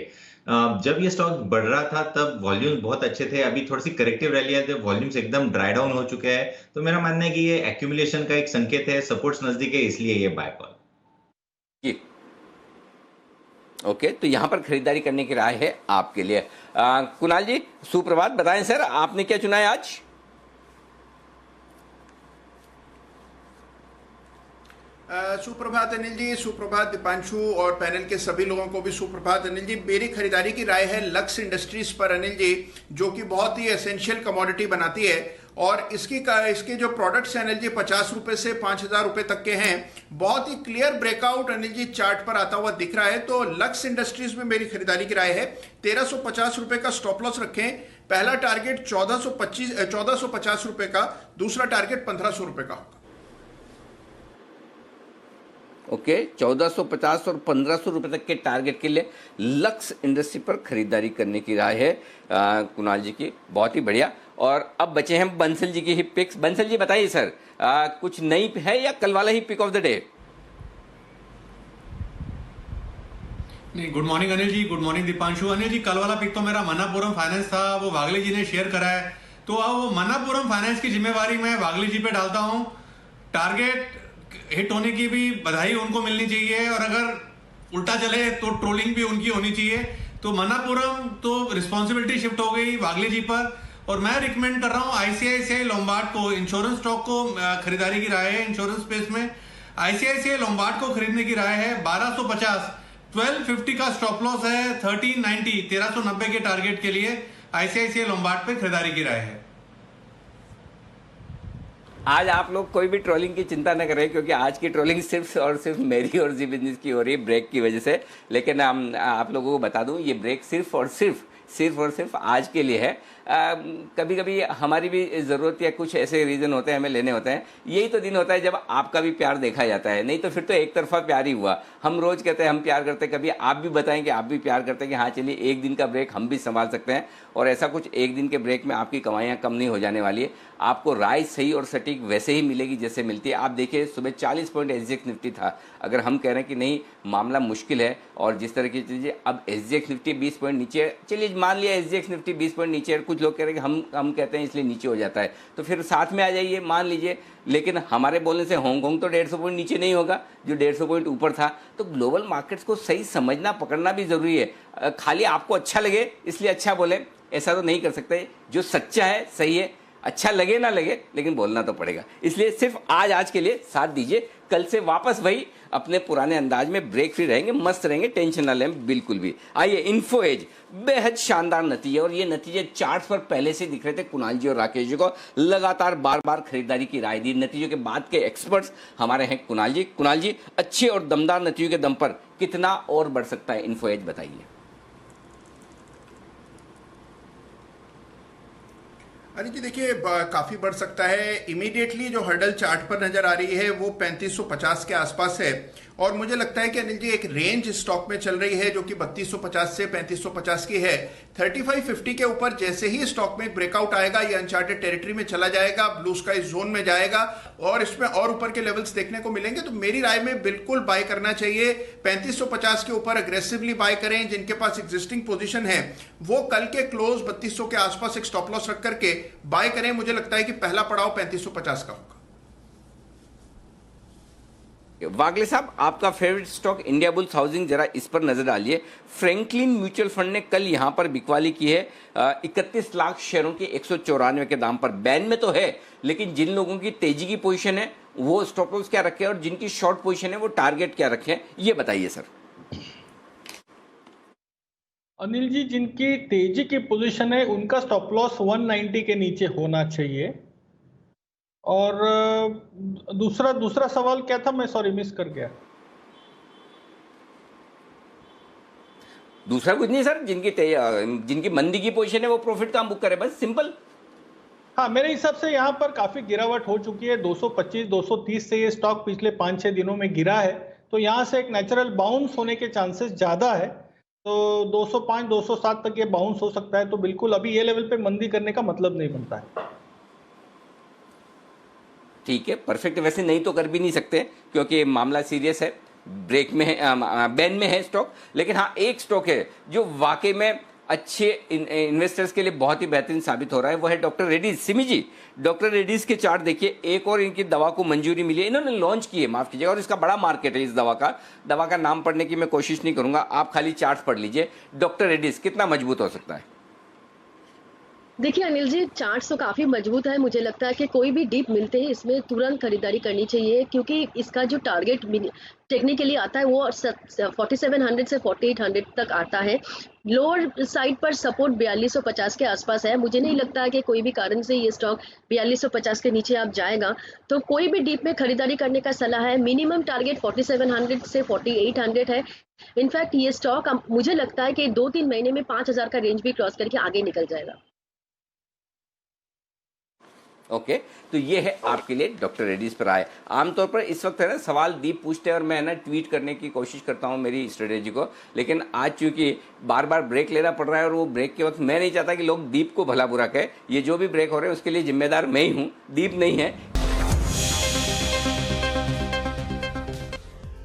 जब ये स्टॉक बढ़ रहा था तब वॉल्यूम बहुत अच्छे थे, अभी थोड़ी सी करेक्टिव रैली है तो वॉल्यूम्स एकदम ड्राई डाउन हो चुके हैं। तो मेरा मानना है कि ये एक्यूमुलेशन का एक संकेत है, सपोर्ट्स नजदीक है, इसलिए ये बाय कॉल। ओके, तो यहां पर खरीदारी करने की राय है आपके लिए। कुणाल जी सुप्रभात, बताएं सर आपने क्या चुना है आज? सुप्रभात अनिल जी, सुप्रभात दीपांशु और पैनल के सभी लोगों को भी सुप्रभात। अनिल जी मेरी खरीदारी की राय है लक्स इंडस्ट्रीज पर अनिल जी, जो कि बहुत ही एसेंशियल कमोडिटी बनाती है और इसके जो प्रोडक्ट्स हैं अनिल जी 50 रुपए से 5000 रुपए तक के हैं। बहुत ही clear breakout Anil ji chart पर आता हुआ दिख रहा है। तो लक्स इंडस्ट्रीज में मेरी खरीदारी की राय है। 1350 रुपए का स्टॉप लॉस रखें। पहला टारगेट 1450 रुपए का, दूसरा टारगेट 1500 रुपए का होगा। ओके 1450 और 1500 रुपए तक के टारगेट के लिए लक्स इंडस्ट्री पर खरीदारी करने की राय है कुणाल जी की। बहुत ही बढ़िया। और अब बचे हैं बंसल जी की ही पिक्स। बंसल जी बताइए सर, कुछ नई है या कल वाला ही पिक ऑफ द डे? नहीं, good morning Anil ji, good morning Deepanshu. Anil ji, कल वाला पिक तो मेरा मन्नापुरम फाइनेंस था, वो वागले जी ने शेयर करा है, तो अब वो मन्नापुरम फाइनेंस की जिम्मेवारी मैं वागले जी पे डालता हूँ। टारगेट हिट होने की भी बधाई उनको मिलनी चाहिए, और अगर उल्टा चले तो ट्रोलिंग भी उनकी होनी चाहिए। तो मन्नापुरम तो रिस्पॉन्सिबिलिटी शिफ्ट हो गई वागले जी पर, और मैं रिकमेंड कर रहा हूँ आईसीआईसीआई लोम्बार्ड को। इंश्योरेंस स्टॉक को खरीदारी की राय है, इंश्योरेंस स्पेस में आईसीआईसीआई लोम्बार्ड को खरीदने की राय है। 1250 1250 का स्टॉप लॉस है, 1390 1390 के टारगेट के लिए आईसीआईसीआई लोम्बार्ड पे खरीदारी की राय है। आज आप लोग कोई भी ट्रोलिंग की चिंता न करें, क्योंकि आज की ट्रोलिंग सिर्फ और सिर्फ मेरी और जी बिजनेस की हो रही है ब्रेक की वजह से। लेकिन आप लोगों को बता दूं, ये ब्रेक सिर्फ और सिर्फ आज के लिए है। कभी कभी हमारी भी ज़रूरत या कुछ ऐसे रीज़न होते हैं हमें लेने होते हैं। यही तो दिन होता है जब आपका भी प्यार देखा जाता है, नहीं तो फिर तो एक तरफा प्यार ही हुआ। हम रोज़ कहते हैं हम प्यार करते हैं, कभी आप भी बताएं कि आप भी प्यार करते हैं कि हाँ चलिए एक दिन का ब्रेक हम भी संभाल सकते हैं। और ऐसा कुछ एक दिन के ब्रेक में आपकी कमाइयाँ कम नहीं हो जाने वाली है। आपको राय सही और सटीक वैसे ही मिलेगी जैसे मिलती है। आप देखिए सुबह 40 पॉइंट एसजीएक्स निफ्टी था। अगर हम कह रहे हैं कि नहीं मामला मुश्किल है और जिस तरह की चीज़ें, अब एसजीएक्स निफ्टी 20 पॉइंट नीचे, चलिए मान लिया एसजीएक्स निफ्टी 20 पॉइंट नीचे, कुछ लोग कह रहे हैं कि हम कहते हैं इसलिए नीचे हो जाता है, तो फिर साथ में आ जाइए मान लीजिए। लेकिन हमारे बोलने से हांगकांग तो 150 पॉइंट नीचे नहीं होगा जो 150 पॉइंट ऊपर था। तो ग्लोबल मार्केट्स को सही समझना पकड़ना भी ज़रूरी है। खाली आपको अच्छा लगे इसलिए अच्छा बोले, ऐसा तो नहीं कर सकते। जो सच्चा है सही है, अच्छा लगे ना लगे लेकिन बोलना तो पड़ेगा। इसलिए सिर्फ आज के लिए साथ दीजिए, कल से वापस वही अपने पुराने अंदाज में ब्रेक फ्री रहेंगे, मस्त रहेंगे, टेंशन ना लें बिल्कुल भी। आइए इन्फो एज, बेहद शानदार नतीजे, और ये नतीजे चार्ट्स पर पहले से दिख रहे थे। कुणाल जी और राकेश जी को लगातार बार बार खरीदारी की राय दी। नतीजों के बाद के एक्सपर्ट्स हमारे हैं कुणाल जी। कुणाल जी, अच्छे और दमदार नतीजों के दम पर कितना और बढ़ सकता है इन्फो एज, बताइए। अनिल जी देखिए, काफी बढ़ सकता है। इमीडिएटली जो हर्डल चार्ट पर नजर आ रही है वो 3550 के आसपास है, और मुझे लगता है कि अनिल जी एक रेंज स्टॉक में चल रही है जो कि 3250 से 3550 की है। 3550 के ऊपर जैसे ही स्टॉक में ब्रेकआउट आएगा, ये अनचार्टेड टेरिटरी में चला जाएगा, ब्लू स्काई जोन में जाएगा, और इसमें और ऊपर के लेवल्स देखने को मिलेंगे। तो मेरी राय में बिल्कुल बाय करना चाहिए। 3550 के ऊपर अग्रेसिवली बाय करें। जिनके पास एग्जिस्टिंग पोजीशन है वो कल के क्लोज 3200 के आसपास एक स्टॉप लॉस रख करके बाय करें। मुझे लगता है कि पहला पड़ाव 3550 का होगा। वागले साहब, आपका favourite stock India bulls housing, जरा इस पर नजर डालिए। फ्रैंकलिन म्यूचुअल फंड ने कल यहां पर बिकवाली की है 31 लाख शेयरों की 194 के दाम पर। बैन में तो है, लेकिन जिन लोगों की तेजी की पोजीशन है वो स्टॉप लॉस क्या रखे और जिनकी शॉर्ट पोजीशन है वो टारगेट क्या रखे, ये बताइए सर। अनिल जी, जिनकी तेजी की पोजीशन है उनका स्टॉप लॉस 190 के नीचे होना चाहिए। और दूसरा सवाल क्या था, मैं सॉरी मिस कर गया। दूसरा कुछ नहीं सर, जिनकी मंदी की पोजीशन है वो प्रॉफिट कम बुक करे, बस सिंपल। हाँ, मेरे हिसाब से यहाँ पर काफी गिरावट हो चुकी है। 225-230 से ये स्टॉक पिछले 5-6 दिनों में गिरा है, तो यहाँ से एक नेचुरल बाउंस होने के चांसेस ज्यादा है। तो 205-207 तक ये बाउंस हो सकता है। तो बिल्कुल अभी ये लेवल पे मंदी करने का मतलब नहीं बनता है। ठीक है, परफेक्ट। वैसे नहीं तो कर भी नहीं सकते क्योंकि मामला सीरियस है, ब्रेक में है, बैन में है स्टॉक। लेकिन हाँ, एक स्टॉक है जो वाकई में अच्छे इन्वेस्टर्स के लिए बहुत ही बेहतरीन साबित हो रहा है, वो है डॉक्टर रेड्डीज। सिमी जी, डॉक्टर रेड्डीज के चार्ट देखिए। एक और इनकी दवा को मंजूरी मिली है, इन्होंने लॉन्च की है, माफ कीजिएगा, और इसका बड़ा मार्केट है। इस दवा का नाम पढ़ने की मैं कोशिश नहीं करूंगा, आप खाली चार्ट पढ़ लीजिए। डॉक्टर रेड्डीज कितना मजबूत हो सकता है? देखिए अनिल जी, चार्ट तो काफी मजबूत है। मुझे लगता है कि कोई भी डीप मिलते हैं इसमें तुरंत खरीदारी करनी चाहिए, क्योंकि इसका जो टारगेट टेक्निकली आता है वो 4700 से 4800 तक आता है। लोअर साइड पर सपोर्ट 4250 के आसपास है। मुझे नहीं लगता है कि कोई भी कारण से ये स्टॉक 4250 के नीचे आप जाएगा। तो कोई भी डीप में खरीदारी करने का सलाह है। मिनिमम टारगेट 4700 से 4800 है। इनफैक्ट ये स्टॉक मुझे लगता है कि 2-3 महीने में 5000 का रेंज भी क्रॉस करके आगे निकल जाएगा। ओके तो ये है आपके लिए डॉक्टर रेड्डीज पर आए। आमतौर पर इस वक्त है ना सवाल दीप पूछते हैं और मैं ना ट्वीट करने की कोशिश करता हूं मेरी स्ट्रेटेजी को, लेकिन आज चूंकि बार बार ब्रेक लेना पड़ रहा है और वो ब्रेक के वक्त मैं नहीं चाहता कि लोग दीप को भला बुरा कहे। ये जो भी ब्रेक हो रहे हैं उसके लिए जिम्मेदार मैं ही हूं, दीप नहीं है।